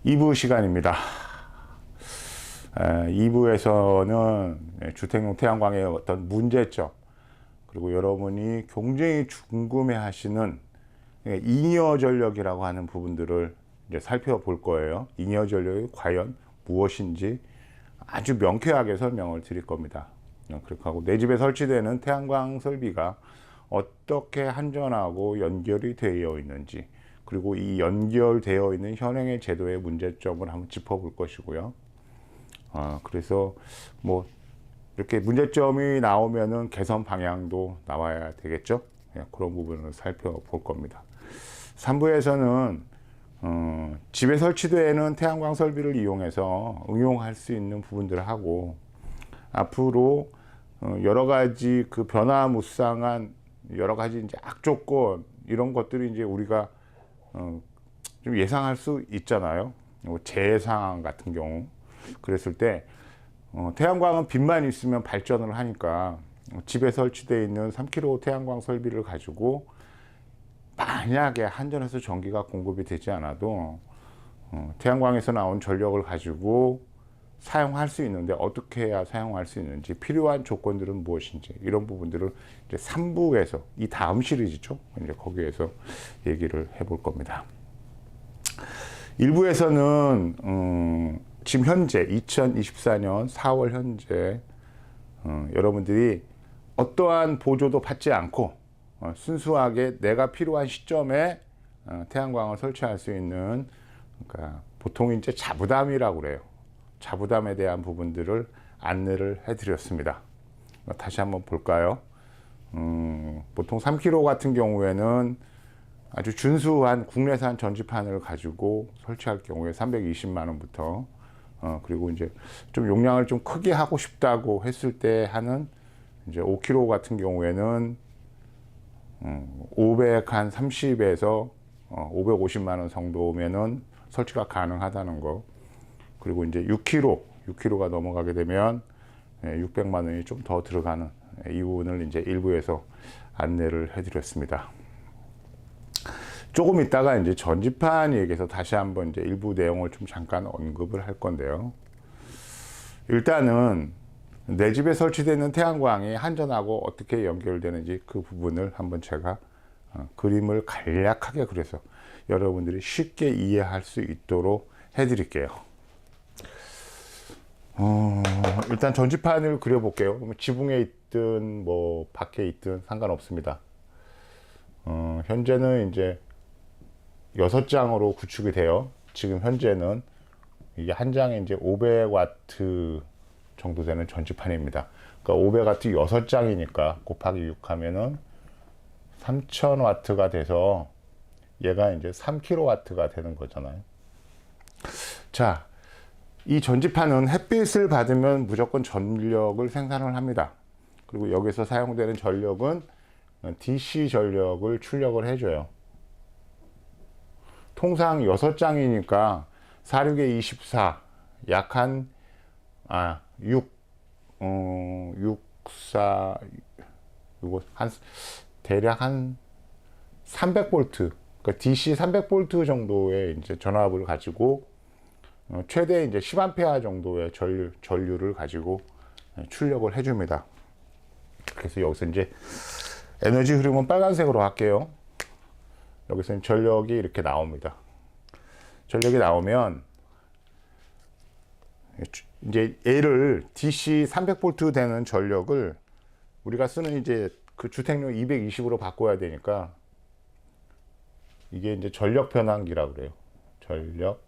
2부 시간입니다. 2부에서는 주택용 태양광의 어떤 문제점, 그리고 여러분이 굉장히 궁금해 하시는 잉여 전력이라고 하는 부분들을 이제 살펴볼 거예요. 잉여 전력이 과연 무엇인지 아주 명쾌하게 설명을 드릴 겁니다. 그렇게 하고 내 집에 설치되는 태양광 설비가 어떻게 한전하고 연결이 되어 있는지, 그리고 이 연결되어 있는 현행의 제도의 문제점을 한번 짚어볼 것이고요. 그래서 뭐 이렇게 문제점이 나오면은 개선 방향도 나와야 되겠죠. 그런 부분을 살펴볼 겁니다. 3부에서는 집에 설치되는 태양광 설비를 이용해서 응용할 수 있는 부분들을 하고, 앞으로 여러 가지 그 변화무쌍한 여러 가지 이제 악조건, 이런 것들이 이제 우리가 좀 예상할 수 있잖아요. 재해상 같은 경우 그랬을 때 태양광은 빛만 있으면 발전을 하니까 집에 설치되어 있는 3kW 태양광 설비를 가지고 만약에 한전에서 전기가 공급이 되지 않아도 태양광에서 나온 전력을 가지고 사용할 수 있는데, 어떻게 해야 사용할 수 있는지, 필요한 조건들은 무엇인지, 이런 부분들을 이제 3부에서, 이 다음 시리즈죠, 이제 거기에서 얘기를 해볼 겁니다. 1부에서는 지금 현재 2024년 4월 현재 여러분들이 어떠한 보조도 받지 않고 순수하게 내가 필요한 시점에 태양광을 설치할 수 있는, 그러니까 보통 이제 자부담이라고 그래요. 자부담에 대한 부분들을 안내를 해드렸습니다. 다시 한번 볼까요? 보통 3kW 같은 경우에는 아주 준수한 국내산 전지판을 가지고 설치할 경우에 320만 원부터, 그리고 이제 좀 용량을 좀 크게 하고 싶다고 했을 때 하는 이제 5kW 같은 경우에는 530에서 550만 원 정도면은 설치가 가능하다는 거. 그리고 이제 6kg가 넘어가게 되면 600만 원이 좀 더 들어가는, 이 부분을 이제 일부에서 안내를 해드렸습니다. 조금 있다가 이제 전지판 얘기해서 다시 한번 이제 일부 내용을 좀 잠깐 언급을 할 건데요. 일단은 내 집에 설치되는 태양광이 한전하고 어떻게 연결되는지 그 부분을 한번 제가 그림을 간략하게 그려서 여러분들이 쉽게 이해할 수 있도록 해드릴게요. 일단 전지판을 그려볼게요. 지붕에 있든 뭐 밖에 있든 상관없습니다. 현재는 이제 6장으로 구축이 돼요. 지금 현재는 이게 한 장에 이제 500와트 정도 되는 전지판입니다. 그러니까 500와트 6장이니까 곱하기 6 하면은 3000와트가 돼서 얘가 이제 3kW가 되는 거잖아요. 자, 이 전지판은 햇빛을 받으면 무조건 전력을 생산을 합니다. 그리고 여기서 사용되는 전력은 DC 전력을 출력을 해줘요. 통상 6장이니까 46에 24, 약 한 6, 4, 이거 한 대략 한 300V, 그러니까 DC 300V 정도의 이제 전압을 가지고 최대 이제 10A 정도의 전류를 가지고 출력을 해줍니다. 그래서 여기서 이제 에너지 흐름은 빨간색으로 할게요. 여기서는 전력이 이렇게 나옵니다. 전력이 나오면 이제 얘를 DC 300V 되는 전력을 우리가 쓰는 이제 그 주택용 220으로 바꿔야 되니까 이게 이제 전력 변환기라고 그래요. 전력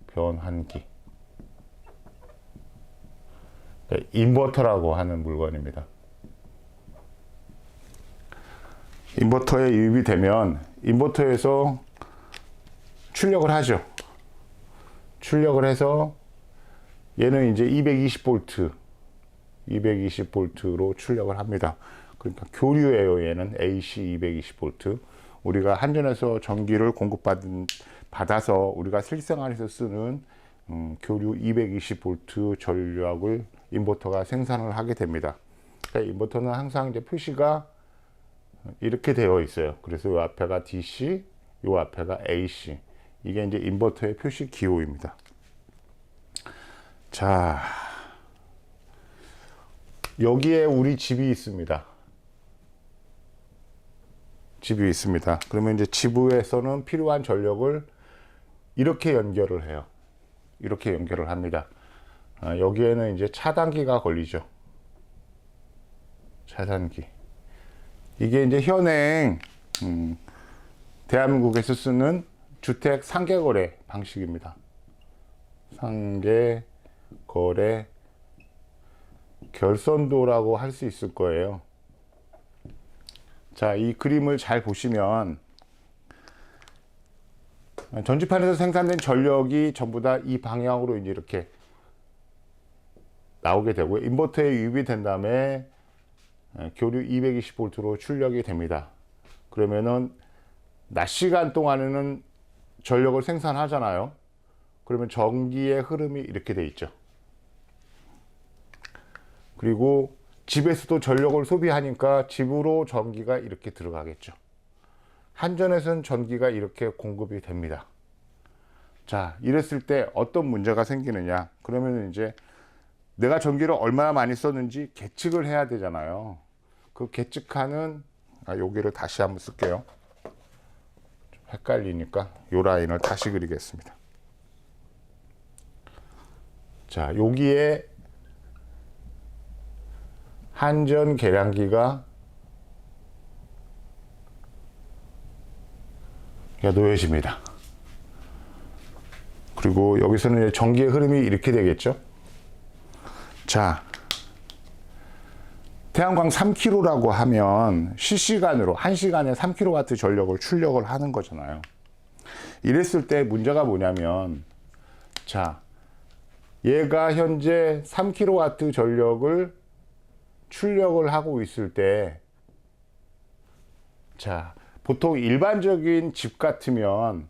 변환기. 인버터라고 하는 물건입니다. 인버터에 유입이 되면 인버터에서 출력을 하죠. 출력을 해서 얘는 이제 220V로 출력을 합니다. 그러니까 교류예요. 얘는 AC 220V. 우리가 한전에서 전기를 받아서 우리가 실생활에서 쓰는 교류 220V 전력을 인버터가 생산을 하게 됩니다. 그러니까 인버터는 항상 이제 표시가 이렇게 되어 있어요. 그래서 이 앞에가 DC, 이 앞에가 AC, 이게 이제 인버터의 표시 기호입니다. 자, 여기에 우리 집이 있습니다. 집이 있습니다. 그러면 이제 지부에서는 필요한 전력을 이렇게 연결을 해요. 이렇게 연결을 합니다. 여기에는 이제 차단기가 걸리죠. 차단기. 이게 이제 현행 대한민국에서 쓰는 주택 상계거래 방식입니다. 상계거래 결선도라고 할 수 있을 거예요. 자, 이 그림을 잘 보시면 전지판에서 생산된 전력이 전부 다 이 방향으로 이제 이렇게 나오게 되고요. 인버터에 유입이 된 다음에 교류 220V로 출력이 됩니다. 그러면은 낮 시간 동안에는 전력을 생산하잖아요. 그러면 전기의 흐름이 이렇게 돼 있죠. 그리고 집에서도 전력을 소비하니까 집으로 전기가 이렇게 들어가겠죠. 한전에서는 전기가 이렇게 공급이 됩니다. 자, 이랬을 때 어떤 문제가 생기느냐? 그러면 이제 내가 전기를 얼마나 많이 썼는지 계측을 해야 되잖아요. 그 계측하는, 여기를 다시 한번 쓸게요. 좀 헷갈리니까 이 라인을 다시 그리겠습니다. 자, 여기에 한전 계량기가 놓여집니다. 그리고 여기서는 전기의 흐름이 이렇게 되겠죠. 자, 태양광 3kW라고 하면 실시간으로 1시간에 3kW 전력을 출력을 하는 거잖아요. 이랬을 때 문제가 뭐냐면, 자, 얘가 현재 3kW 전력을 출력을 하고 있을 때, 자, 보통 일반적인 집 같으면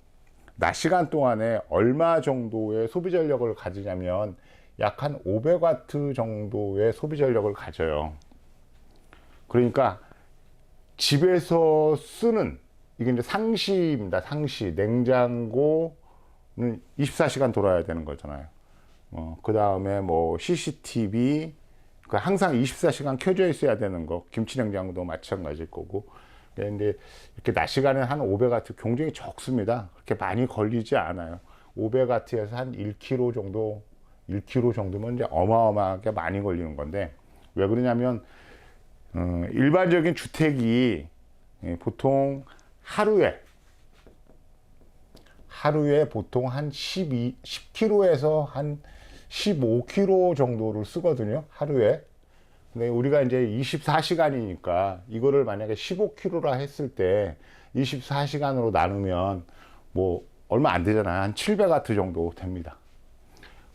낮 시간 동안에 얼마 정도의 소비 전력을 가지냐면 약 한 500W 정도의 소비 전력을 가져요. 그러니까 집에서 쓰는, 이게 이제 상시입니다. 상시. 냉장고는 24시간 돌아야 되는 거잖아요. 그 다음에 뭐 CCTV, 항상 24시간 켜져 있어야 되는 거, 김치냉장고도 마찬가지일 거고. 근데 이렇게 낮 시간에 한 500W 굉장히 적습니다. 그렇게 많이 걸리지 않아요. 500W에서 한 1kg 정도, 1kg 정도면 이제 어마어마하게 많이 걸리는 건데, 왜 그러냐면 일반적인 주택이 보통 하루에 보통 한 10kg에서 한 15kg 정도를 쓰거든요. 하루에. 근데 우리가 이제 24시간이니까 이거를 만약에 15kg라 했을 때 24시간으로 나누면 뭐 얼마 안 되잖아요. 한 700W 정도 됩니다.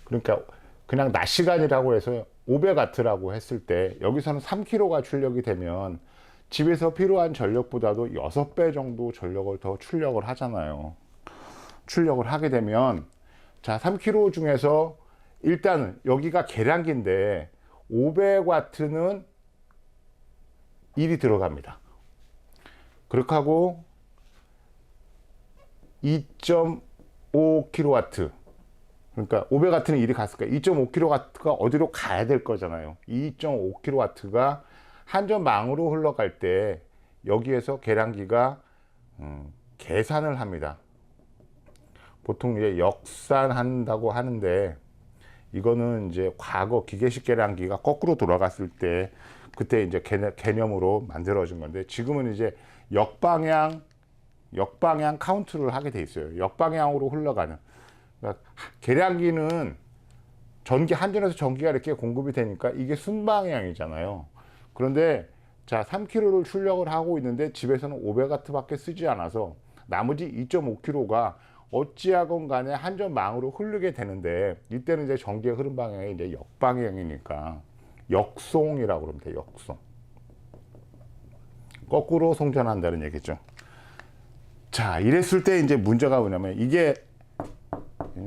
그러니까 그냥 낮 시간이라고 해서 500W라고 했을 때 여기서는 3kg가 출력이 되면 집에서 필요한 전력보다도 6배 정도 전력을 더 출력을 하잖아요. 출력을 하게 되면, 자, 3kg 중에서 일단은 여기가 계량기인데 500W는 일이 들어갑니다. 그렇게 하고 2.5kW, 그러니까 500W는 일이 갔을까, 2.5kW가 어디로 가야 될 거잖아요. 2.5kW가 한전망으로 흘러갈 때 여기에서 계량기가 계산을 합니다. 보통 이제 역산한다고 하는데, 이거는 이제 과거 기계식 계량기가 거꾸로 돌아갔을 때 그때 이제 개념으로 만들어진 건데, 지금은 이제 역방향 카운트를 하게 돼 있어요. 역방향으로 흘러가는. 그러니까 계량기는 한전에서 전기가 이렇게 공급이 되니까 이게 순방향이잖아요. 그런데 자, 3kg를 출력을 하고 있는데 집에서는 500W밖에 쓰지 않아서 나머지 2.5kg가 어찌하건 간에 한전망으로 흐르게 되는데, 이때는 이제 전기의 흐름 방향이 이제 역방향이니까 역송이라고 그럽니다. 역송. 거꾸로 송전한다는 얘기죠. 자, 이랬을 때 이제 문제가 뭐냐면, 이게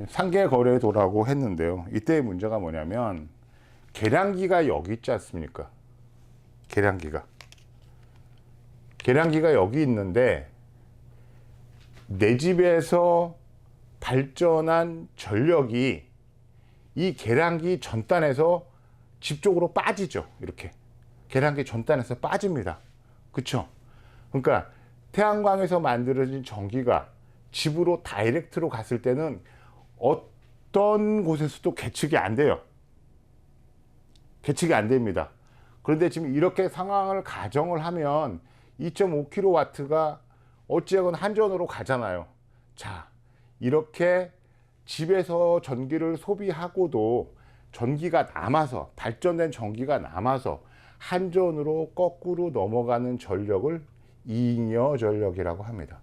상계거래도라고 했는데요. 이때의 문제가 뭐냐면, 계량기가 여기 있지 않습니까? 계량기가 여기 있는데, 내 집에서 발전한 전력이 이 계량기 전단에서 집 쪽으로 빠지죠. 이렇게 계량기 전단에서 빠집니다. 그쵸? 그러니까 태양광에서 만들어진 전기가 집으로 다이렉트로 갔을 때는 어떤 곳에서도 계측이 안 돼요. 계측이 안 됩니다. 그런데 지금 이렇게 상황을 가정을 하면 2.5kW가 어찌하건 한전으로 가잖아요. 자, 이렇게 집에서 전기를 소비하고도 전기가 남아서, 발전된 전기가 남아서 한전으로 거꾸로 넘어가는 전력을 잉여 전력이라고 합니다.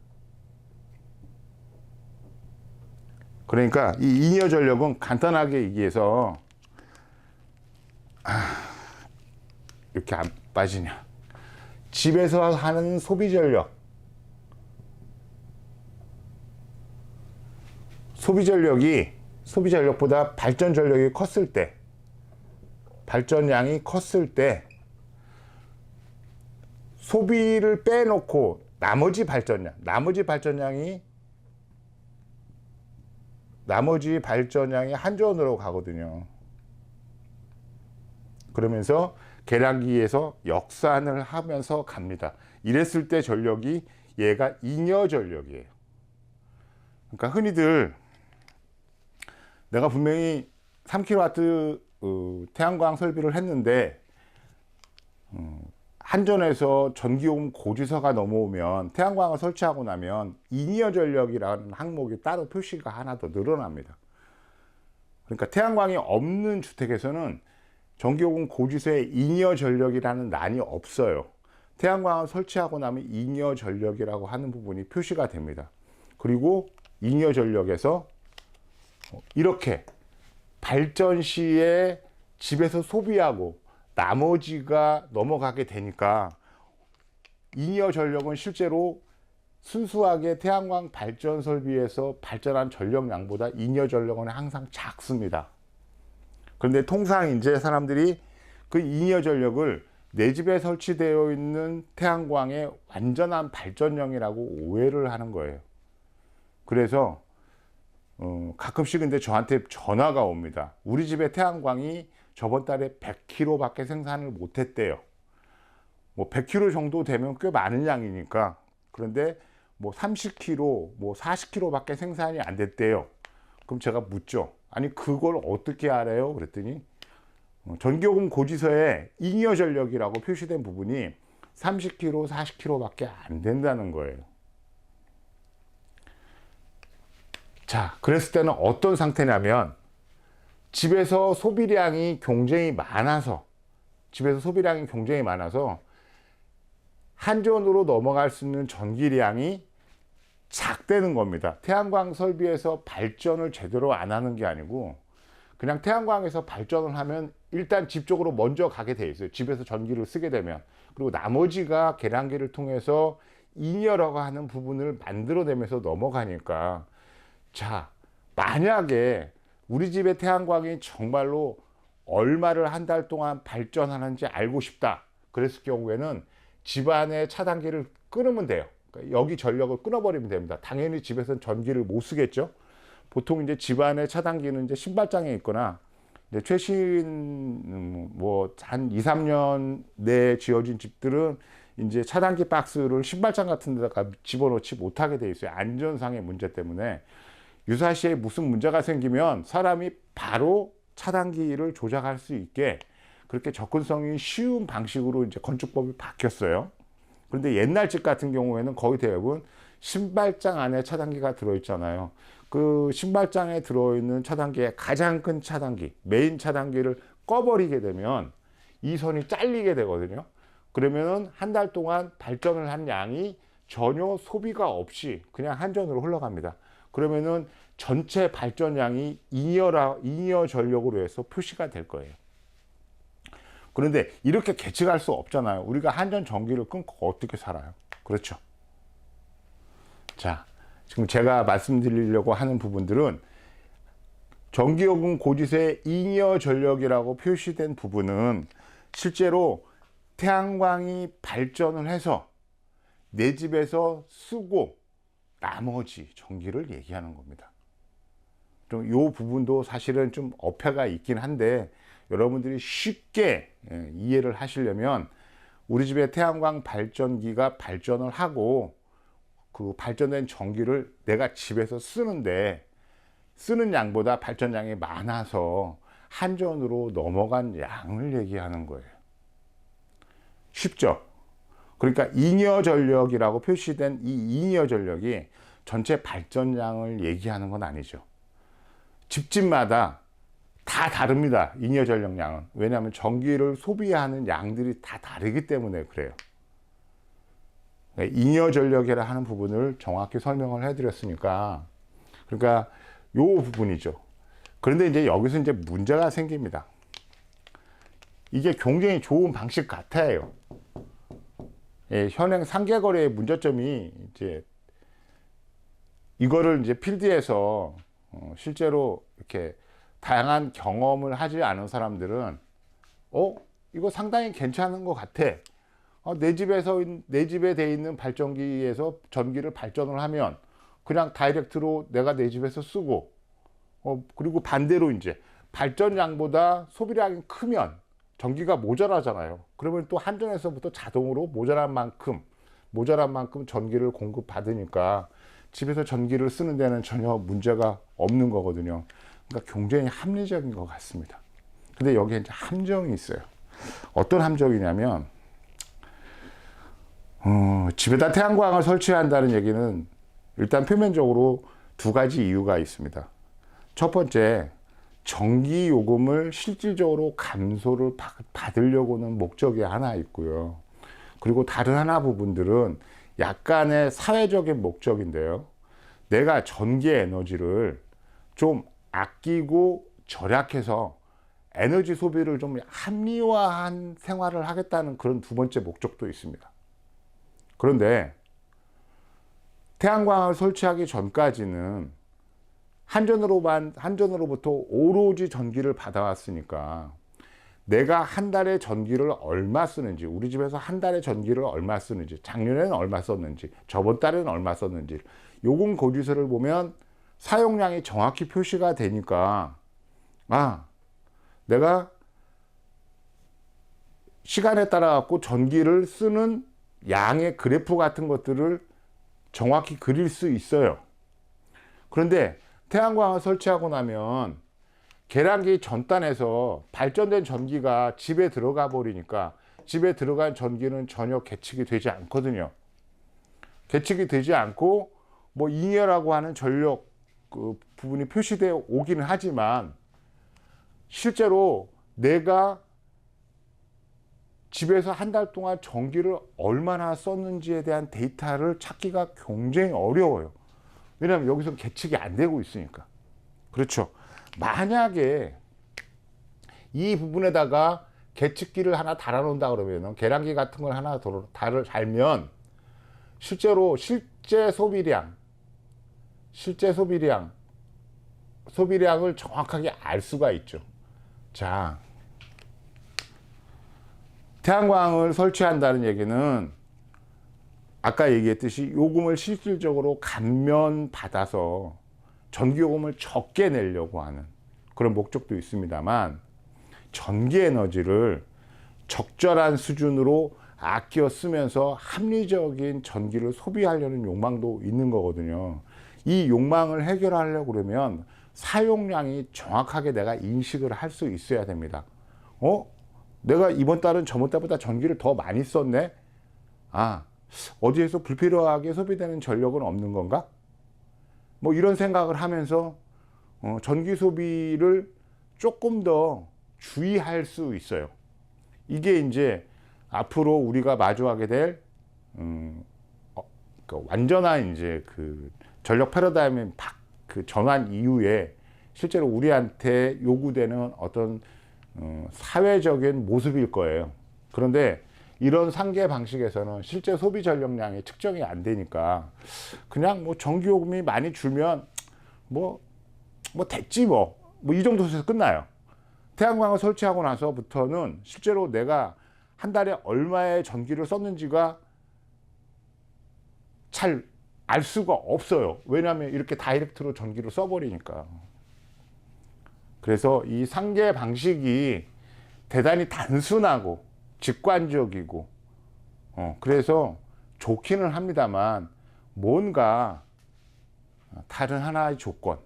그러니까 이 잉여 전력은 간단하게 얘기해서 이렇게 안 빠지냐, 집에서 하는 소비 전력, 소비 전력보다 발전 전력이 컸을 때, 발전량이 컸을 때 소비를 빼놓고 나머지 발전량이 한전으로 가거든요. 그러면서 계량기에서 역산을 하면서 갑니다. 이랬을 때 전력이 얘가 잉여 전력이에요. 그러니까 흔히들 내가 분명히 3kW 태양광 설비를 했는데 한전에서 전기요금 고지서가 넘어오면, 태양광을 설치하고 나면 잉여 전력이라는 항목이 따로 표시가 하나 더 늘어납니다. 그러니까 태양광이 없는 주택에서는 전기요금 고지서에 잉여 전력이라는 란이 없어요. 태양광을 설치하고 나면 잉여 전력이라고 하는 부분이 표시가 됩니다. 그리고 잉여 전력에서 이렇게 발전 시에 집에서 소비하고 나머지가 넘어가게 되니까 잉여 전력은 실제로 순수하게 태양광 발전 설비에서 발전한 전력량보다 잉여 전력은 항상 작습니다. 그런데 통상 이제 사람들이 그 잉여 전력을 내 집에 설치되어 있는 태양광의 완전한 발전량이라고 오해를 하는 거예요. 그래서 가끔씩 근데 저한테 전화가 옵니다. 우리 집에 태양광이 저번 달에 100kW 밖에 생산을 못 했대요. 뭐 100kW 정도 되면 꽤 많은 양이니까. 그런데 뭐 30kW, 뭐 40kW 밖에 생산이 안 됐대요. 그럼 제가 묻죠. 아니, 그걸 어떻게 알아요? 그랬더니 전기요금 고지서에 잉여 전력이라고 표시된 부분이 30kW, 40kW 밖에 안 된다는 거예요. 자, 그랬을 때는 어떤 상태냐면, 집에서 소비량이 굉장히 많아서 한전으로 넘어갈 수 있는 전기량이 작다는 겁니다. 태양광 설비에서 발전을 제대로 안 하는 게 아니고, 그냥 태양광에서 발전을 하면 일단 집 쪽으로 먼저 가게 돼 있어요. 집에서 전기를 쓰게 되면. 그리고 나머지가 계량기를 통해서 잉여라고 하는 부분을 만들어내면서 넘어가니까, 자, 만약에 우리 집의 태양광이 정말로 얼마를 한 달 동안 발전하는지 알고 싶다, 그랬을 경우에는 집안의 차단기를 끊으면 돼요. 그러니까 여기 전력을 끊어버리면 됩니다. 당연히 집에서는 전기를 못 쓰겠죠. 보통 이제 집안의 차단기는 이제 신발장에 있거나, 이제 최신 뭐 한 2, 3년 내에 지어진 집들은 이제 차단기 박스를 신발장 같은 데다가 집어넣지 못하게 돼 있어요. 안전상의 문제 때문에. 유사시에 무슨 문제가 생기면 사람이 바로 차단기를 조작할 수 있게 그렇게 접근성이 쉬운 방식으로 이제 건축법이 바뀌었어요. 그런데 옛날 집 같은 경우에는 거의 대부분 신발장 안에 차단기가 들어있잖아요. 그 신발장에 들어있는 차단기의 가장 큰 차단기, 메인 차단기를 꺼버리게 되면 이 선이 잘리게 되거든요. 그러면은 한 달 동안 발전을 한 양이 전혀 소비가 없이 그냥 한전으로 흘러갑니다. 그러면은 전체 발전량이 잉여 전력으로 해서 표시가 될 거예요. 그런데 이렇게 계측할 수 없잖아요. 우리가 한전 전기를 끊고 어떻게 살아요? 그렇죠. 자, 지금 제가 말씀드리려고 하는 부분들은 전기요금 고지서에 잉여 전력이라고 표시된 부분은 실제로 태양광이 발전을 해서 내 집에서 쓰고 나머지 전기를 얘기하는 겁니다. 좀 요 부분도 사실은 좀 어폐가 있긴 한데 여러분들이 쉽게 이해를 하시려면 우리 집에 태양광 발전기가 발전을 하고 그 발전된 전기를 내가 집에서 쓰는데 쓰는 양보다 발전량이 많아서 한전으로 넘어간 양을 얘기하는 거예요. 쉽죠? 그러니까 잉여 전력이라고 표시된 이 잉여 전력이 전체 발전량을 얘기하는 건 아니죠. 집집마다 다 다릅니다. 잉여 전력량은. 왜냐하면 전기를 소비하는 양들이 다 다르기 때문에 그래요. 잉여 전력이라 하는 부분을 정확히 설명을 해드렸으니까, 그러니까 요 부분이죠. 그런데 이제 여기서 이제 문제가 생깁니다. 이게 굉장히 좋은 방식 같아요. 현행 상계거래의 문제점이 이제 이거를 이제 필드에서 실제로 이렇게 다양한 경험을 하지 않은 사람들은 이거 상당히 괜찮은 것 같아. 내 집에 돼 있는 발전기에서 전기를 발전을 하면 그냥 다이렉트로 내가 내 집에서 쓰고, 그리고 반대로 이제 발전량보다 소비량이 크면 전기가 모자라잖아요. 그러면 또 한전에서부터 자동으로 모자란 만큼 전기를 공급받으니까 집에서 전기를 쓰는 데는 전혀 문제가 없는 거거든요. 그러니까 굉장히 합리적인 것 같습니다. 근데 여기에 이제 함정이 있어요. 어떤 함정이냐면, 집에다 태양광을 설치한다는 얘기는 일단 표면적으로 두 가지 이유가 있습니다. 첫 번째, 전기 요금을 실질적으로 감소를 받으려고는 목적이 하나 있고요. 그리고 다른 하나 부분들은 약간의 사회적인 목적인데요. 내가 전기 에너지를 좀 아끼고 절약해서 에너지 소비를 좀 합리화한 생활을 하겠다는 그런 두 번째 목적도 있습니다. 그런데 태양광을 설치하기 전까지는 한전으로부터 오로지 전기를 받아왔으니까 내가 한 달에 전기를 얼마 쓰는지, 우리 집에서 한 달에 전기를 얼마 쓰는지, 작년에는 얼마 썼는지, 저번 달에는 얼마 썼는지 요금 고지서를 보면 사용량이 정확히 표시가 되니까 내가 시간에 따라 갖고 전기를 쓰는 양의 그래프 같은 것들을 정확히 그릴 수 있어요. 그런데 태양광을 설치하고 나면 계량기 전단에서 발전된 전기가 집에 들어가 버리니까 집에 들어간 전기는 전혀 계측이 되지 않거든요. 계측이 되지 않고 뭐 잉여라고 하는 전력 그 부분이 표시되어 오기는 하지만 실제로 내가 집에서 한 달 동안 전기를 얼마나 썼는지에 대한 데이터를 찾기가 굉장히 어려워요. 왜냐하면 여기서 계측이 안 되고 있으니까. 그렇죠. 만약에 이 부분에다가 계측기를 하나 달아놓는다 그러면, 계량기 같은 걸 하나 달면 실제로 실제 소비량을 정확하게 알 수가 있죠. 자, 태양광을 설치한다는 얘기는 아까 얘기했듯이 요금을 실질적으로 감면받아서 전기요금을 적게 내려고 하는 그런 목적도 있습니다만, 전기에너지를 적절한 수준으로 아껴 쓰면서 합리적인 전기를 소비하려는 욕망도 있는 거거든요. 이 욕망을 해결하려고 그러면 사용량이 정확하게 내가 인식을 할 수 있어야 됩니다. 내가 이번 달은 저번 달보다 전기를 더 많이 썼네? 어디에서 불필요하게 소비되는 전력은 없는 건가? 뭐 이런 생각을 하면서 전기 소비를 조금 더 주의할 수 있어요. 이게 이제 앞으로 우리가 마주하게 될 완전한 이제 그 전력 패러다임의 그 전환 이후에 실제로 우리한테 요구되는 어떤 사회적인 모습일 거예요. 그런데 이런 상계 방식에서는 실제 소비 전력량이 측정이 안 되니까 그냥 뭐 전기요금이 많이 줄면 뭐 됐지 이 정도에서 끝나요. 태양광을 설치하고 나서부터는 실제로 내가 한 달에 얼마의 전기를 썼는지가 잘 알 수가 없어요. 왜냐하면 이렇게 다이렉트로 전기를 써버리니까. 그래서 이 상계 방식이 대단히 단순하고 직관적이고 그래서 좋기는 합니다만 뭔가 다른 하나의 조건,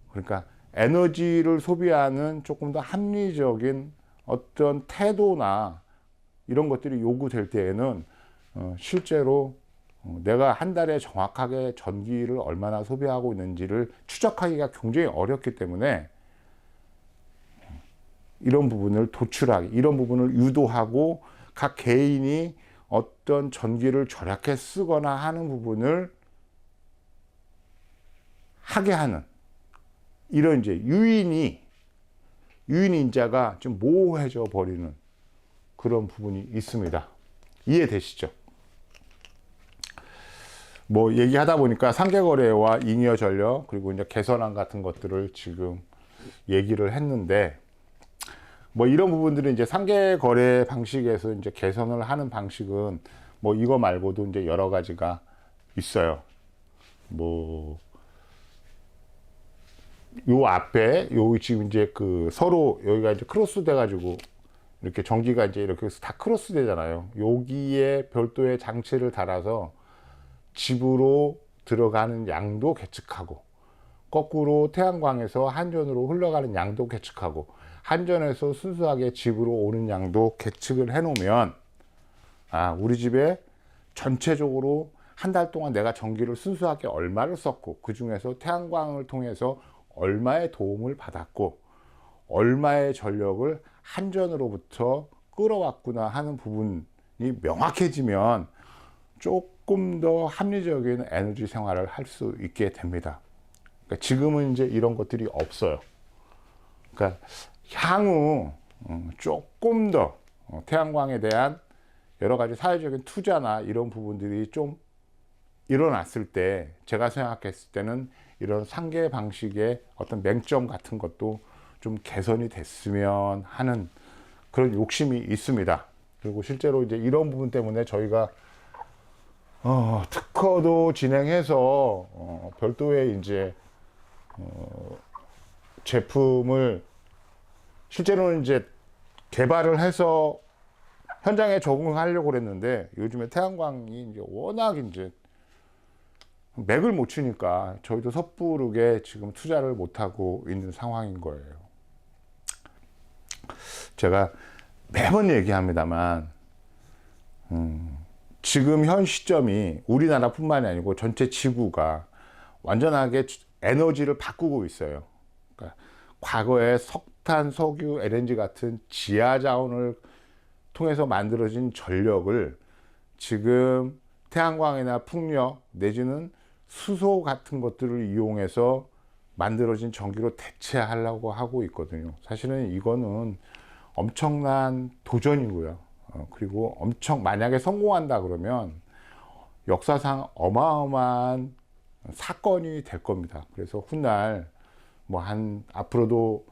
그러니까 에너지를 소비하는 조금 더 합리적인 어떤 태도나 이런 것들이 요구될 때에는 실제로 내가 한 달에 정확하게 전기를 얼마나 소비하고 있는지를 추적하기가 굉장히 어렵기 때문에 이런 부분을 도출하기, 이런 부분을 유도하고 각 개인이 어떤 전기를 절약해 쓰거나 하는 부분을 하게 하는 이런 이제 유인인자가 좀 모호해져 버리는 그런 부분이 있습니다. 이해되시죠? 뭐 얘기하다 보니까 상계거래와 잉여 전력 그리고 이제 개선안 같은 것들을 지금 얘기를 했는데, 뭐 이런 부분들은 이제 상계거래 방식에서 이제 개선을 하는 방식은 뭐 이거 말고도 이제 여러 가지가 있어요. 뭐 요 앞에 요 지금 이제 그 서로 여기가 이제 크로스 돼 가지고 이렇게 전기가 이제 이렇게 해서 다 크로스 되잖아요. 여기에 별도의 장치를 달아서 집으로 들어가는 양도 계측하고, 거꾸로 태양광에서 한전으로 흘러가는 양도 계측하고, 한전에서 순수하게 집으로 오는 양도 계측을 해 놓으면, 아, 우리 집에 전체적으로 한 달 동안 내가 전기를 순수하게 얼마를 썼고, 그 중에서 태양광을 통해서 얼마의 도움을 받았고, 얼마의 전력을 한전으로부터 끌어왔구나 하는 부분이 명확해지면 조금 더 합리적인 에너지 생활을 할 수 있게 됩니다. 그러니까 지금은 이제 이런 것들이 없어요. 그러니까 향후 조금 더 태양광에 대한 여러 가지 사회적인 투자나 이런 부분들이 좀 일어났을 때, 제가 생각했을 때는 이런 상계 방식의 어떤 맹점 같은 것도 좀 개선이 됐으면 하는 그런 욕심이 있습니다. 그리고 실제로 이제 이런 부분 때문에 저희가 특허도 진행해서 별도의 이제 제품을 실제로는 이제 개발을 해서 현장에 적응하려고 그랬는데, 요즘에 태양광이 이제 워낙 이제 맥을 못 추니까 저희도 섣부르게 지금 투자를 못 하고 있는 상황인 거예요. 제가 매번 얘기합니다만 지금 현 시점이 우리나라뿐만이 아니고 전체 지구가 완전하게 에너지를 바꾸고 있어요. 그러니까 과거에 석탄, 석유, LNG 같은 지하 자원을 통해서 만들어진 전력을 지금 태양광이나 풍력 내지는 수소 같은 것들을 이용해서 만들어진 전기로 대체하려고 하고 있거든요. 사실은 이거는 엄청난 도전이고요. 그리고 만약에 성공한다 그러면 역사상 어마어마한 사건이 될 겁니다. 그래서 훗날 앞으로도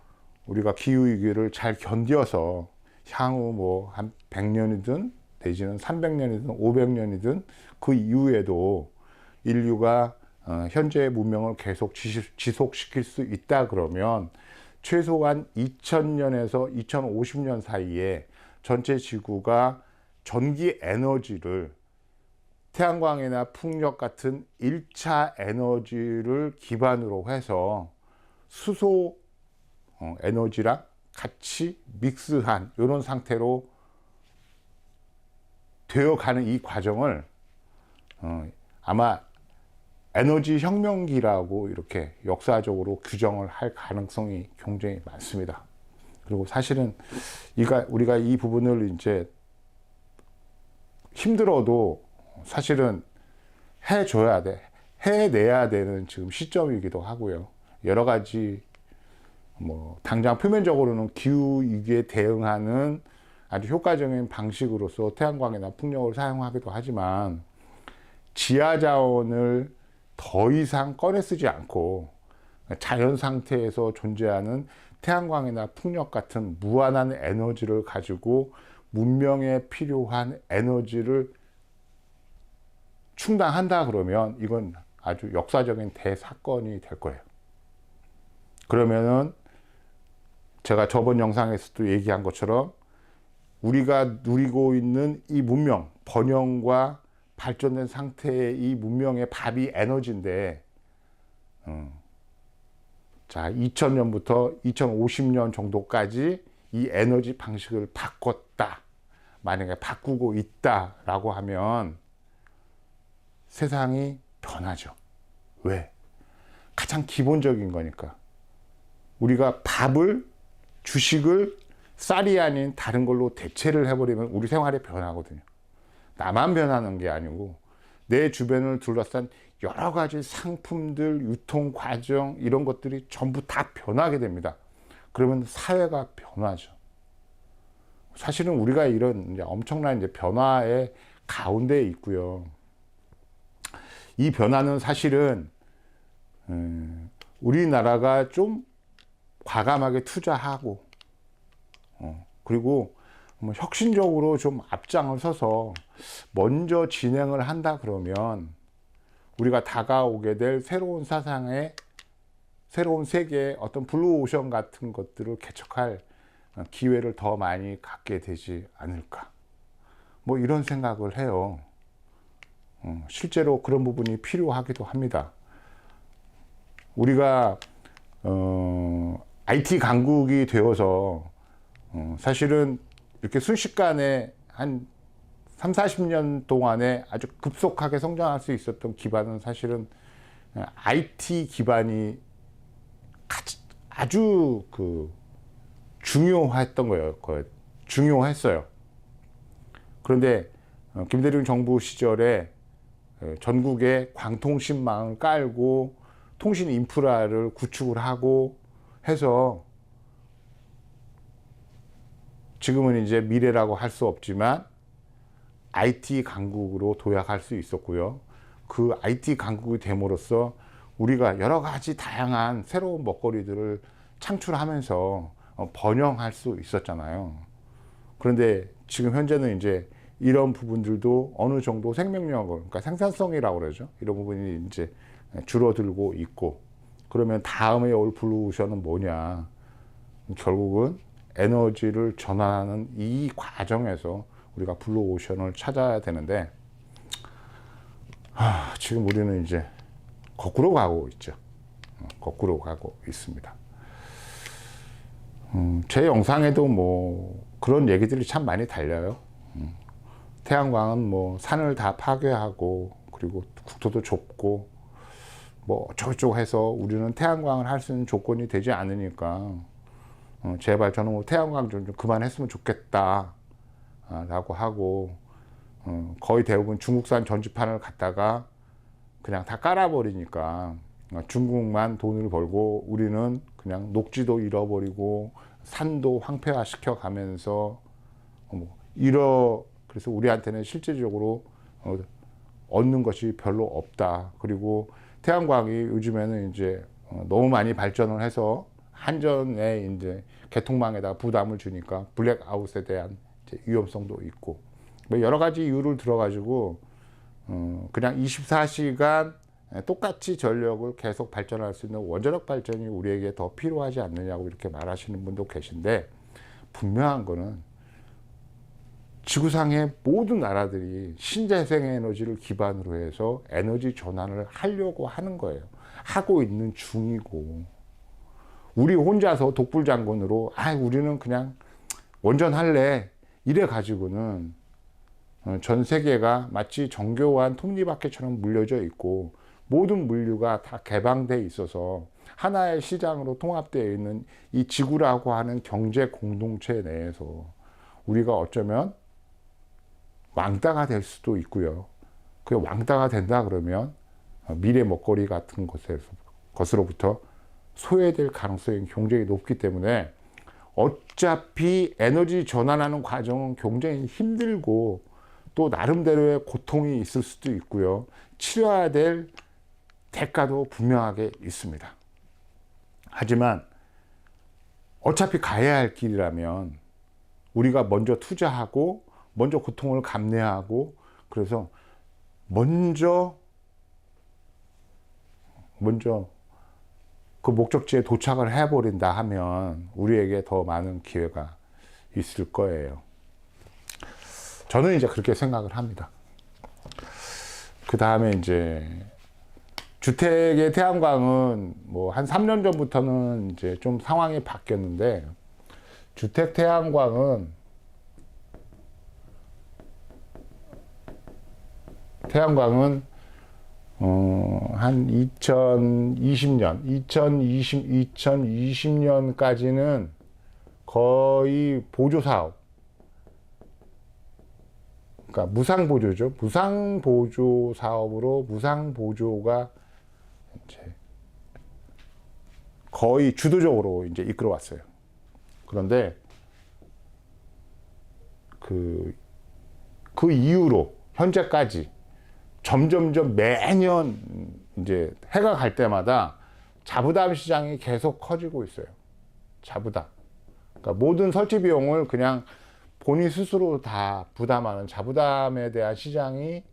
우리가 기후위기를 잘 견뎌서 향후 한 100년이든 내지는 300년이든 500년이든 그 이후에도 인류가 현재의 문명을 계속 지속시킬 수 있다 그러면 최소한 2000년에서 2050년 사이에 전체 지구가 전기 에너지를 태양광이나 풍력 같은 1차 에너지를 기반으로 해서 수소 에너지랑 같이 믹스한 이런 상태로 되어가는 이 과정을 아마 에너지 혁명기라고 이렇게 역사적으로 규정을 할 가능성이 굉장히 많습니다. 그리고 사실은 우리가 이 부분을 이제 힘들어도 사실은 해내야 되는 지금 시점이기도 하고요. 여러 가지 당장 표면적으로는 기후 위기에 대응하는 아주 효과적인 방식으로서 태양광이나 풍력을 사용하기도 하지만, 지하 자원을 더 이상 꺼내 쓰지 않고 자연 상태에서 존재하는 태양광이나 풍력 같은 무한한 에너지를 가지고 문명에 필요한 에너지를 충당한다 그러면 이건 아주 역사적인 대사건이 될 거예요. 그러면은 제가 저번 영상에서도 얘기한 것처럼 우리가 누리고 있는 이 문명, 번영과 발전된 상태의 이 문명의 밥이 에너지인데, 자, 2000년부터 2050년 정도까지 이 에너지 방식을 바꿨다. 만약에 바꾸고 있다라고 하면 세상이 변하죠. 왜? 가장 기본적인 거니까. 우리가 밥을, 주식을 쌀이 아닌 다른 걸로 대체를 해버리면 우리 생활이 변하거든요. 나만 변하는 게 아니고 내 주변을 둘러싼 여러 가지 상품들, 유통 과정 이런 것들이 전부 다 변하게 됩니다. 그러면 사회가 변하죠. 사실은 우리가 이런 이제 엄청난 이제 변화의 가운데에 있고요. 이 변화는 사실은 우리나라가 좀 과감하게 투자하고 그리고 뭐 혁신적으로 좀 앞장을 서서 먼저 진행을 한다 그러면 우리가 다가오게 될 새로운 사상의 새로운 세계의 어떤 블루오션 같은 것들을 개척할 기회를 더 많이 갖게 되지 않을까, 뭐 이런 생각을 해요. 실제로 그런 부분이 필요하기도 합니다. 우리가 IT 강국이 되어서 사실은 이렇게 순식간에 한 3, 40년 동안에 아주 급속하게 성장할 수 있었던 기반은 사실은 IT 기반이 아주 중요했던 거예요. 중요했어요. 그런데 김대중 정부 시절에 전국에 광통신망을 깔고 통신 인프라를 구축을 하고 해서 지금은 이제 미래라고 할 수 없지만 IT 강국으로 도약할 수 있었고요. 그 IT 강국이 됨으로써 우리가 여러 가지 다양한 새로운 먹거리들을 창출하면서 번영할 수 있었잖아요. 그런데 지금 현재는 이제 이런 부분들도 어느 정도 생명력을, 그러니까 생산성이라고 그러죠. 이런 부분이 이제 줄어들고 있고, 그러면 다음에 올 블루오션은 뭐냐? 결국은 에너지를 전환하는 이 과정에서 우리가 블루오션을 찾아야 되는데, 지금 우리는 이제 거꾸로 가고 있죠. 거꾸로 가고 있습니다. 제 영상에도 뭐 그런 얘기들이 참 많이 달려요. 태양광은 뭐 산을 다 파괴하고 그리고 국토도 좁고 뭐 어쩌고저쩌고 해서 우리는 태양광을 할 수 있는 조건이 되지 않으니까 제발 저는 뭐 태양광 좀 그만했으면 좋겠다 라고 하고 거의 대부분 중국산 전지판을 갖다가 그냥 다 깔아버리니까 중국만 돈을 벌고 우리는 그냥 녹지도 잃어버리고 산도 황폐화 시켜 가면서 그래서 우리한테는 실제적으로 얻는 것이 별로 없다. 그리고 태양광이 요즘에는 이제 너무 많이 발전을 해서 한전에 이제 개통망에다 부담을 주니까 블랙아웃에 대한 이제 위험성도 있고 뭐 여러 가지 이유를 들어가지고 그냥 24시간 똑같이 전력을 계속 발전할 수 있는 원자력 발전이 우리에게 더 필요하지 않느냐고 이렇게 말하시는 분도 계신데, 분명한 거는 지구상의 모든 나라들이 신재생 에너지를 기반으로 해서 에너지 전환을 하려고 하는 거예요. 하고 있는 중이고, 우리 혼자서 독불장군으로 우리는 그냥 원전할래 이래 가지고는 전 세계가 마치 정교한 톱니바퀴처럼 물려져 있고 모든 물류가 다 개방돼 있어서 하나의 시장으로 통합되어 있는 이 지구라고 하는 경제 공동체 내에서 우리가 어쩌면 왕따가 될 수도 있고요. 그 왕따가 된다 그러면 미래 먹거리 같은 것으로부터 소외될 가능성이 굉장히 높기 때문에 어차피 에너지 전환하는 과정은 굉장히 힘들고 또 나름대로의 고통이 있을 수도 있고요. 치러야 될 대가도 분명하게 있습니다. 하지만 어차피 가야 할 길이라면 우리가 먼저 투자하고 먼저 고통을 감내하고 그래서 먼저 그 목적지에 도착을 해버린다 하면 우리에게 더 많은 기회가 있을 거예요. 저는 이제 그렇게 생각을 합니다. 그 다음에 이제 주택의 태양광은 뭐 한 3년 전부터는 이제 좀 상황이 바뀌었는데, 주택 태양광은 한 2020년까지는 거의 보조 사업, 그러니까 무상 보조죠. 무상 보조 사업으로 무상 보조가 이제 거의 주도적으로 이제 이끌어 왔어요. 그런데 그 이후로 현재까지 점점점 매년 이제 해가 갈 때마다 자부담 시장이 계속 커지고 있어요. 자부담. 그러니까 모든 설치 비용을 그냥 본인 스스로 다 부담하는 자부담에 대한 시장이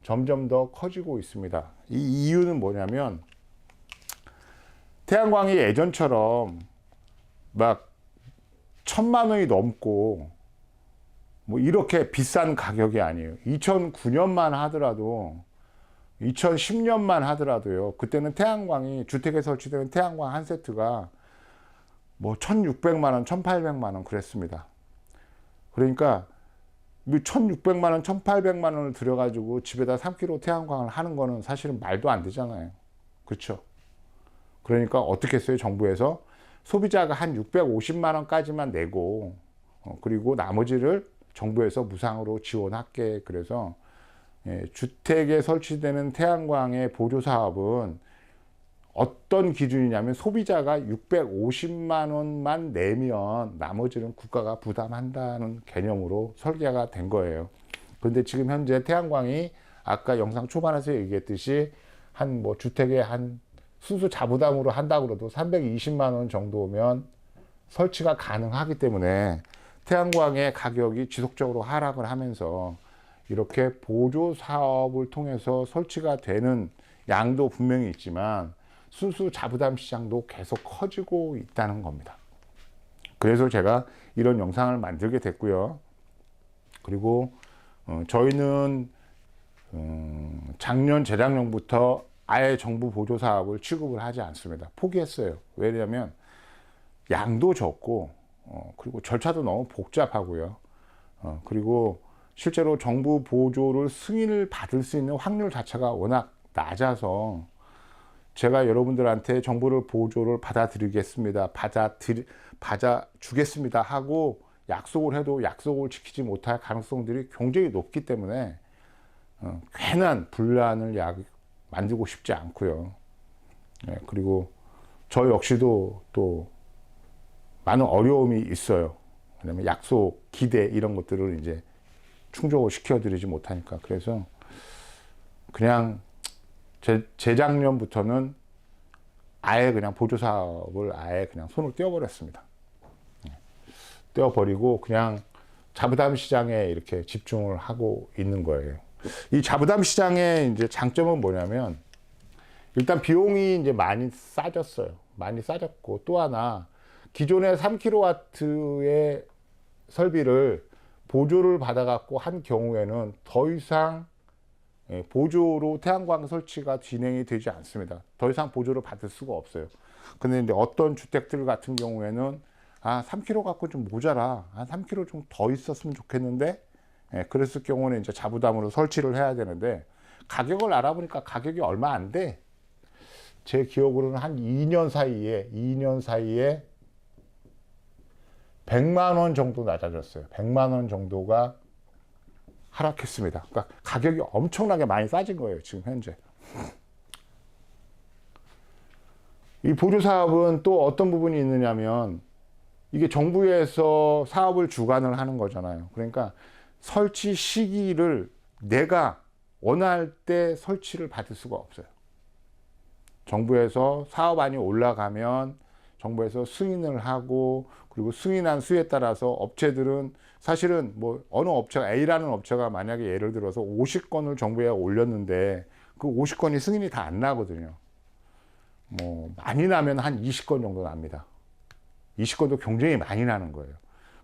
점점 더 커지고 있습니다. 이 이유는 뭐냐면, 태양광이 예전처럼 막 1,000만 원이 넘고 뭐 이렇게 비싼 가격이 아니에요. 2009년만 하더라도, 2010년만 하더라도요, 그때는 태양광이, 주택에 설치되는 태양광 한 세트가 뭐 1,600만 원, 1,800만 원 그랬습니다. 그러니까 1,600만 원, 1,800만 원을 들여가지고 집에다 3kW 태양광을 하는 거는 사실은 말도 안 되잖아요. 그렇죠? 그러니까 어떻게 했어요? 정부에서 소비자가 한 650만 원까지만 내고, 그리고 나머지를 정부에서 무상으로 지원할게. 그래서 주택에 설치되는 태양광의 보조 사업은 어떤 기준이냐면, 소비자가 650만 원만 내면 나머지는 국가가 부담한다는 개념으로 설계가 된 거예요. 그런데 지금 현재 태양광이 아까 영상 초반에서 얘기했듯이 한 뭐 주택에 한 순수 자부담으로 한다고 해도 320만 원 정도면 설치가 가능하기 때문에 태양광의 가격이 지속적으로 하락을 하면서 이렇게 보조 사업을 통해서 설치가 되는 양도 분명히 있지만 순수 자부담 시장도 계속 커지고 있다는 겁니다. 그래서 제가 이런 영상을 만들게 됐고요. 그리고 저희는 작년, 재작년부터 아예 정부 보조 사업을 취급을 하지 않습니다. 포기했어요. 왜냐하면 양도 적고, 그리고 절차도 너무 복잡하고요. 그리고 실제로 정부 보조를 승인을 받을 수 있는 확률 자체가 워낙 낮아서, 제가 여러분들한테 정부를 보조를 받아주겠습니다 하고 약속을 해도 약속을 지키지 못할 가능성들이 굉장히 높기 때문에 괜한 분란을 만들고 싶지 않고요. 그리고 저 역시도 또 많은 어려움이 있어요. 왜냐면 약속, 기대 이런 것들을 이제 충족을 시켜드리지 못하니까. 그래서 그냥 재작년부터는 아예 그냥 보조 사업을 아예 그냥 손을 떼어버렸습니다. 떼어버리고 그냥 자부담 시장에 이렇게 집중을 하고 있는 거예요. 이 자부담 시장의 이제 장점은 뭐냐면, 일단 비용이 이제 많이 싸졌어요. 많이 싸졌고, 또 하나 기존의 3kW의 설비를 보조를 받아갖고 한 경우에는 더 이상 보조로 태양광 설치가 진행이 되지 않습니다. 더 이상 보조를 받을 수가 없어요. 근데 이제 어떤 주택들 같은 경우에는 3kW 갖고 좀 모자라. 한 3kW 좀 더 있었으면 좋겠는데, 그랬을 경우는 이제 자부담으로 설치를 해야 되는데, 가격을 알아보니까 가격이 얼마 안 돼. 제 기억으로는 한 2년 사이에 100만 원 정도 낮아졌어요. 100만 원 정도가 하락했습니다. 그러니까 가격이 엄청나게 많이 싸진 거예요, 지금 현재. 이 보조 사업은 또 어떤 부분이 있느냐면, 이게 정부에서 사업을 주관을 하는 거잖아요. 그러니까 설치 시기를 내가 원할 때 설치를 받을 수가 없어요. 정부에서 사업안이 올라가면 정부에서 승인을 하고, 그리고 승인한 수에 따라서 업체들은 사실은 뭐 어느 업체가, A라는 업체가 만약에 예를 들어서 50건을 정부에 올렸는데 그 50건이 승인이 다 안 나거든요. 뭐 많이 나면 한 20건 정도 납니다. 20건도 굉장히 많이 나는 거예요.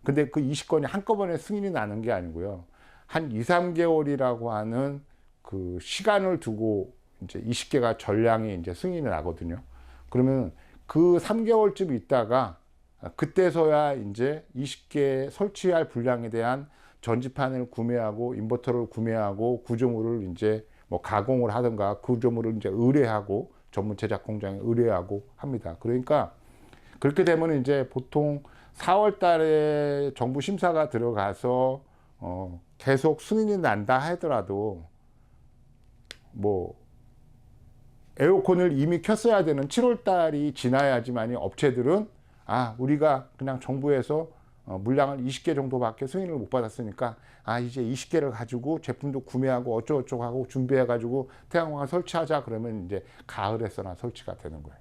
근데 그 20건이 한꺼번에 승인이 나는 게 아니고요. 한 2, 3개월이라고 하는 그 시간을 두고 이제 20개가 전량이 이제 승인이 나거든요. 그러면 그 3개월쯤 있다가 그때서야 이제 20개 설치할 분량에 대한 전지판을 구매하고 인버터를 구매하고 구조물을 이제 뭐 가공을 하든가 구조물을 이제 의뢰하고 전문 제작 공장에 의뢰하고 합니다. 그러니까 그렇게 되면 이제 보통 4월 달에 정부 심사가 들어가서 계속 승인이 난다 하더라도 뭐 에어컨을 이미 켰어야 되는 7월 달이 지나야지만이 업체들은 우리가 그냥 정부에서 물량을 20개 정도밖에 승인을 못 받았으니까 이제 20개를 가지고 제품도 구매하고 어쩌고저쩌고 하고 준비해 가지고 태양광을 설치하자 그러면 이제 가을에서나 설치가 되는 거예요.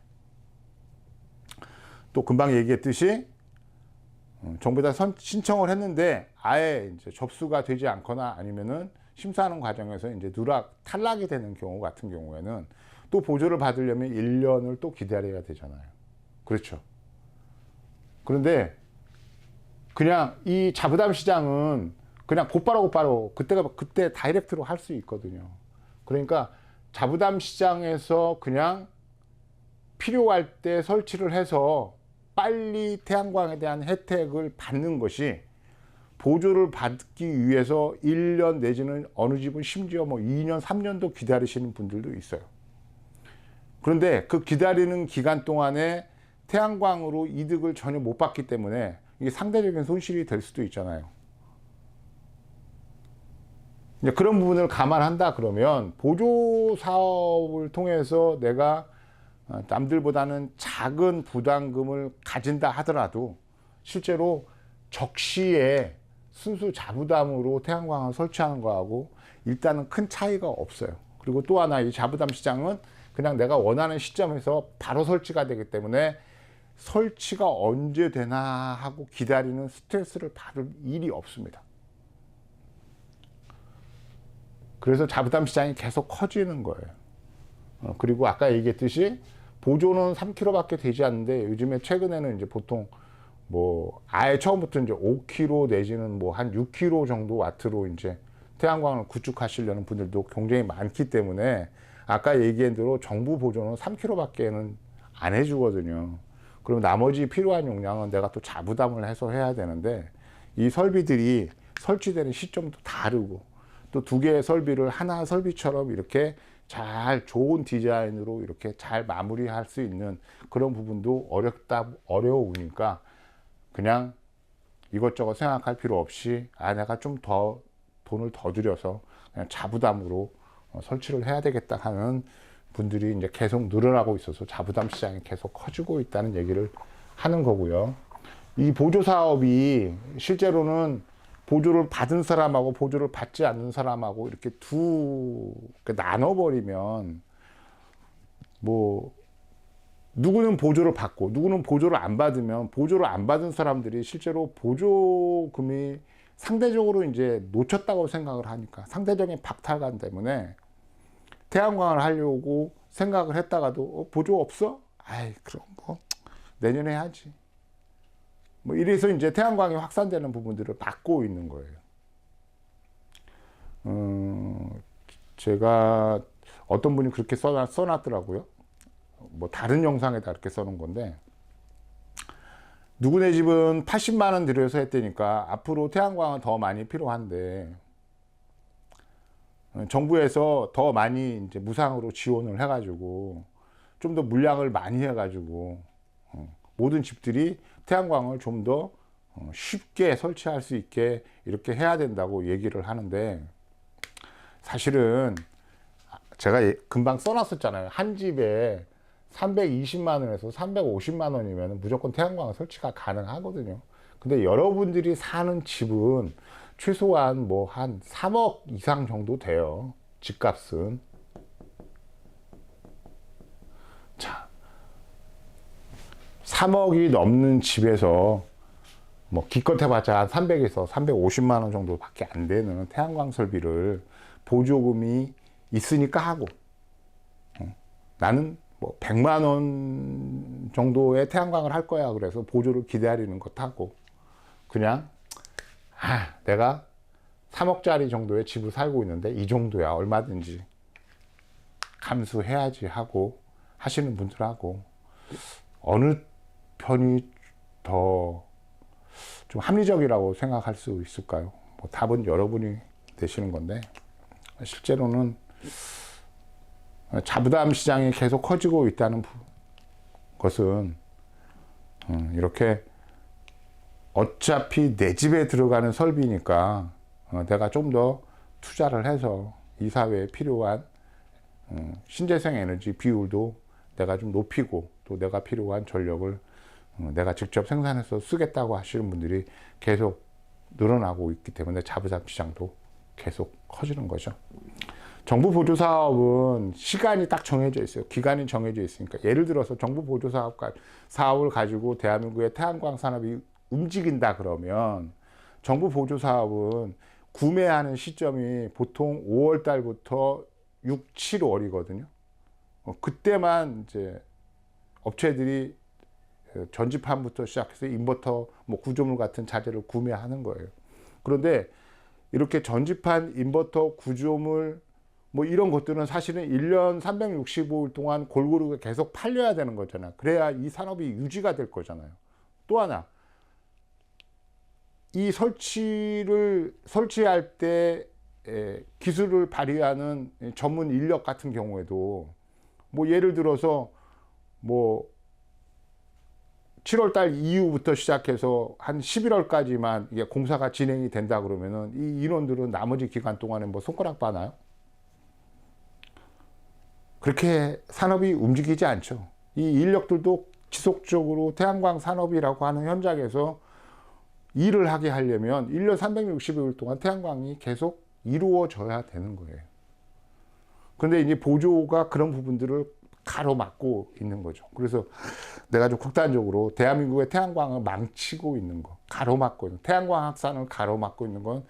또 금방 얘기했듯이 정부에다 신청을 했는데 아예 이제 접수가 되지 않거나 아니면은 심사하는 과정에서 이제 탈락이 되는 경우 같은 경우에는 또 보조를 받으려면 1년을 또 기다려야 되잖아요. 그렇죠. 그런데 그냥 이 자부담 시장은 그냥 곧바로 그때 다이렉트로 할 수 있거든요. 그러니까 자부담 시장에서 그냥 필요할 때 설치를 해서 빨리 태양광에 대한 혜택을 받는 것이 보조를 받기 위해서 1년 내지는 어느 집은 심지어 뭐 2년, 3년도 기다리시는 분들도 있어요. 그런데 그 기다리는 기간 동안에 태양광으로 이득을 전혀 못 받기 때문에 이게 상대적인 손실이 될 수도 있잖아요. 이제 그런 부분을 감안한다 그러면 보조 사업을 통해서 내가 남들보다는 작은 부담금을 가진다 하더라도 실제로 적시에 순수 자부담으로 태양광을 설치하는 거하고 일단은 큰 차이가 없어요. 그리고 또 하나 이 자부담 시장은 그냥 내가 원하는 시점에서 바로 설치가 되기 때문에 설치가 언제 되나 하고 기다리는 스트레스를 받을 일이 없습니다. 그래서 자부담 시장이 계속 커지는 거예요. 그리고 아까 얘기했듯이 보조는 3kW밖에 되지 않는데 요즘에 최근에는 이제 보통 뭐 아예 처음부터 이제 5kW 내지는 뭐 한 6kW 정도 와트로 이제 태양광을 구축하시려는 분들도 굉장히 많기 때문에 아까 얘기한 대로 정부 보조는 3kW밖에는 안 해주거든요. 그럼 나머지 필요한 용량은 내가 또 자부담을 해서 해야 되는데 이 설비들이 설치되는 시점도 다르고 또 두 개의 설비를 하나 설비처럼 이렇게 잘 좋은 디자인으로 이렇게 잘 마무리할 수 있는 그런 부분도 어려우니까 그냥 이것저것 생각할 필요 없이 내가 좀 더 돈을 더 들여서 그냥 자부담으로 설치를 해야 되겠다 하는 분들이 이제 계속 늘어나고 있어서 자부담 시장이 계속 커지고 있다는 얘기를 하는 거고요. 이 보조 사업이 실제로는 보조를 받은 사람하고 보조를 받지 않는 사람하고 이렇게 나눠버리면 뭐 누구는 보조를 받고 누구는 보조를 안 받으면 보조를 안 받은 사람들이 실제로 보조금이 상대적으로 이제 놓쳤다고 생각을 하니까 상대적인 박탈감 때문에 태양광을 하려고 생각을 했다가도 보조 없어? 그럼 뭐 내년에 해야지. 뭐 이래서 이제 태양광이 확산되는 부분들을 막고 있는 거예요. 제가 어떤 분이 그렇게 써놨더라고요. 뭐 다른 영상에다 이렇게 써놓은 건데 누구네 집은 80만 원 들여서 했다니까 앞으로 태양광은 더 많이 필요한데 정부에서 더 많이 이제 무상으로 지원을 해가지고 좀 더 물량을 많이 해가지고 모든 집들이 태양광을 좀 더 쉽게 설치할 수 있게 이렇게 해야 된다고 얘기를 하는데 사실은 제가 금방 써놨었잖아요. 한 집에 320만 원에서 350만 원이면 무조건 태양광 설치가 가능하거든요. 근데 여러분들이 사는 집은 최소한 뭐 한 3억 이상 정도 돼요. 집값은. 자, 3억이 넘는 집에서 뭐 기껏 해봤자 한 300에서 350만 원 정도밖에 안 되는 태양광 설비를 보조금이 있으니까 하고 나는 뭐 100만 원 정도의 태양광을 할 거야. 그래서 보조를 기다리는 것하고 그냥 내가 3억짜리 정도의 집을 살고 있는데 이 정도야 얼마든지 감수해야지 하고 하시는 분들하고 어느 편이 더 좀 합리적이라고 생각할 수 있을까요? 뭐 답은 여러분이 내시는 건데 실제로는 자부담 시장이 계속 커지고 있다는 것은 이렇게 어차피 내 집에 들어가는 설비니까 내가 좀 더 투자를 해서 이 사회에 필요한 신재생 에너지 비율도 내가 좀 높이고 또 내가 필요한 전력을 내가 직접 생산해서 쓰겠다고 하시는 분들이 계속 늘어나고 있기 때문에 자부담 시장도 계속 커지는 거죠. 정부 보조 사업은 시간이 딱 정해져 있어요. 기간이 정해져 있으니까. 예를 들어서 정부 보조 사업을 가지고 대한민국의 태양광 산업이 움직인다 그러면 정부 보조 사업은 구매하는 시점이 보통 5월 달부터 6, 7월이거든요. 그때만 이제 업체들이 전지판부터 시작해서 인버터, 뭐 구조물 같은 자재를 구매하는 거예요. 그런데 이렇게 전지판, 인버터, 구조물 뭐 이런 것들은 사실은 1년 365일 동안 골고루 계속 팔려야 되는 거잖아요. 그래야 이 산업이 유지가 될 거잖아요. 또 하나, 이 설치할 때 기술을 발휘하는 전문 인력 같은 경우에도 뭐 예를 들어서 뭐 7월 달 이후부터 시작해서 한 11월까지만 이게 공사가 진행이 된다 그러면은 이 인원들은 나머지 기간 동안에 뭐 손가락 빠나요? 그렇게 산업이 움직이지 않죠. 이 인력들도 지속적으로 태양광 산업이라고 하는 현장에서 일을 하게 하려면 1년 365일 동안 태양광이 계속 이루어져야 되는 거예요. 그런데 이제 보조가 그런 부분들을 가로막고 있는 거죠. 그래서 내가 좀 극단적으로 대한민국의 태양광을 망치고 있는 거, 가로막고 있는, 태양광 확산을 가로막고 있는 건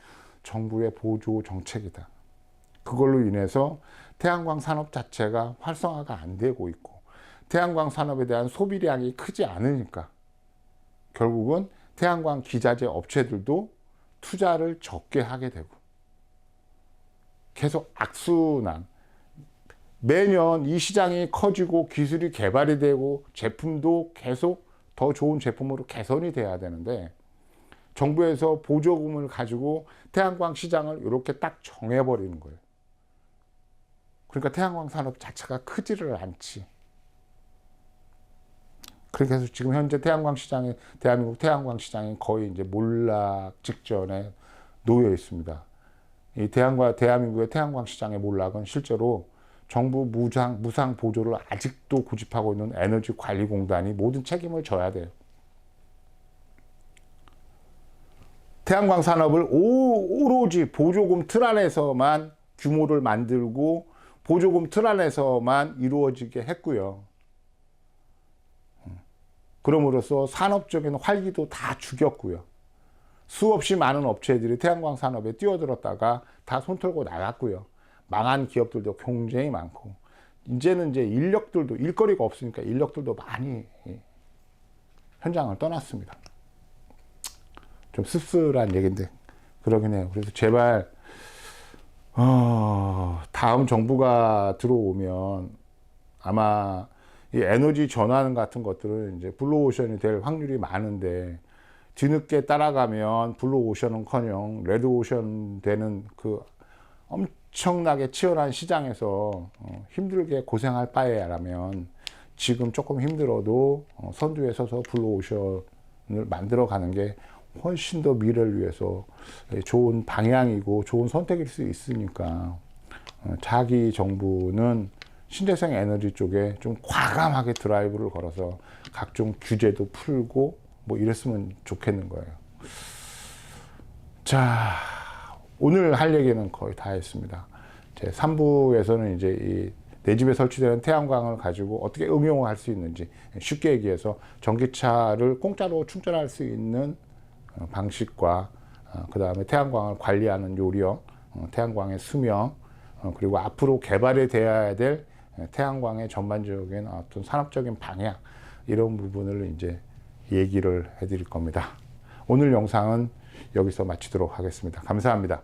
정부의 보조 정책이다. 그걸로 인해서 태양광 산업 자체가 활성화가 안 되고 있고 태양광 산업에 대한 소비량이 크지 않으니까 결국은 태양광 기자재 업체들도 투자를 적게 하게 되고 계속 악순환. 매년 이 시장이 커지고 기술이 개발이 되고 제품도 계속 더 좋은 제품으로 개선이 돼야 되는데 정부에서 보조금을 가지고 태양광 시장을 이렇게 딱 정해버리는 거예요. 그러니까 태양광 산업 자체가 크지를 않지. 그렇게 해서 지금 현재 태양광 시장에, 대한민국 태양광 시장이 거의 이제 몰락 직전에 놓여 있습니다. 이 대한민국의 태양광 시장의 몰락은 실제로 정부 무상 보조를 아직도 고집하고 있는 에너지관리공단이 모든 책임을 져야 돼요. 태양광 산업을 오로지 보조금 틀 안에서만 규모를 만들고 보조금 틀 안에서만 이루어지게 했고요. 그럼으로써 산업적인 활기도 다 죽였고요. 수없이 많은 업체들이 태양광 산업에 뛰어들었다가 다 손털고 나갔고요. 망한 기업들도 굉장히 많고 이제는 이제 인력들도 일거리가 없으니까 인력들도 많이 현장을 떠났습니다. 좀 씁쓸한 얘기인데 그러긴 해요. 그래서 제발 다음 정부가 들어오면 아마 이 에너지 전환 같은 것들은 이제 블루오션이 될 확률이 많은데 뒤늦게 따라가면 블루오션은커녕 레드오션 되는 그 엄청나게 치열한 시장에서 힘들게 고생할 바에라면 지금 조금 힘들어도 선두에 서서 블루오션을 만들어가는 게 훨씬 더 미래를 위해서 좋은 방향이고 좋은 선택일 수 있으니까 자기 정부는 신재생 에너지 쪽에 좀 과감하게 드라이브를 걸어서 각종 규제도 풀고 뭐 이랬으면 좋겠는 거예요. 자, 오늘 할 얘기는 거의 다 했습니다. 제 3부에서는 이제 이 내 집에 설치되는 태양광을 가지고 어떻게 응용을 할 수 있는지 쉽게 얘기해서 전기차를 공짜로 충전할 수 있는 방식과 그 다음에 태양광을 관리하는 요령, 태양광의 수명, 그리고 앞으로 개발이 되어야 될 태양광의 전반적인 어떤 산업적인 방향 이런 부분을 이제 얘기를 해드릴 겁니다. 오늘 영상은 여기서 마치도록 하겠습니다. 감사합니다.